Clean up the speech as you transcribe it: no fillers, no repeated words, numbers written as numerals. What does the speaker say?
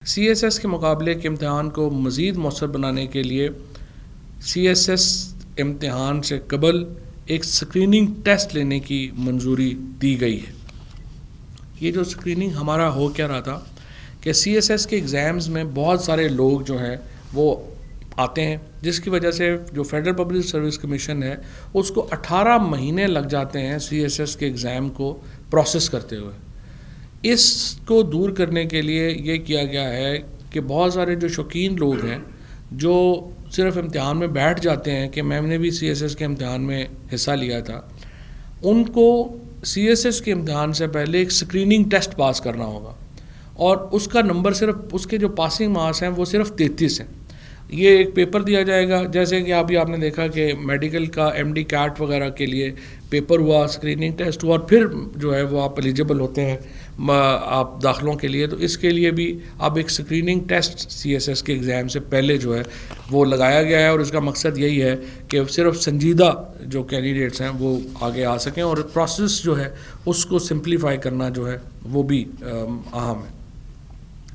سی S S کے مقابلے کے امتحان کو مزید مؤثر بنانے کے لیے سی ایس ایس امتحان سے قبل ایک سکریننگ ٹیسٹ لینے کی منظوری دی گئی ہے۔ یہ جو سکریننگ ہمارا ہو کیا رہا تھا کہ سی ایس ایس کے ایگزامز میں بہت سارے لوگ جو ہیں وہ آتے ہیں، جس کی وجہ سے جو فیڈرل پبلک سروس کمیشن ہے اس کو 18 مہینے لگ جاتے ہیں سی ایس ایس کے ایگزام کو پروسیس کرتے ہوئے۔ اس کو دور کرنے کے لیے یہ کیا گیا ہے کہ بہت سارے جو شوقین لوگ ہیں جو صرف امتحان میں بیٹھ جاتے ہیں کہ میں نے بھی سی ایس ایس کے امتحان میں حصہ لیا تھا، ان کو سی ایس ایس کے امتحان سے پہلے ایک سکریننگ ٹیسٹ پاس کرنا ہوگا، اور اس کا نمبر صرف اس کے جو پاسنگ مارکس ہیں وہ صرف 33 ہیں۔ یہ ایک پیپر دیا جائے گا، جیسے کہ ابھی آپ نے دیکھا کہ میڈیکل کا ایم ڈی کیٹ وغیرہ کے لیے پیپر ہوا، سکریننگ ٹیسٹ ہوا، اور پھر جو ہے وہ آپ ایلیجیبل ہوتے ہیں آپ داخلوں کے لیے۔ تو اس کے لیے بھی اب ایک screening test C S S کے ایگزام سے پہلے جو ہے وہ لگایا گیا ہے، اور اس کا مقصد یہی ہے کہ صرف سنجیدہ جو کینڈیڈیٹس ہیں وہ آگے آ سکیں، اور پروسیس جو ہے اس کو سمپلیفائی کرنا جو ہے وہ بھی اہم ہے۔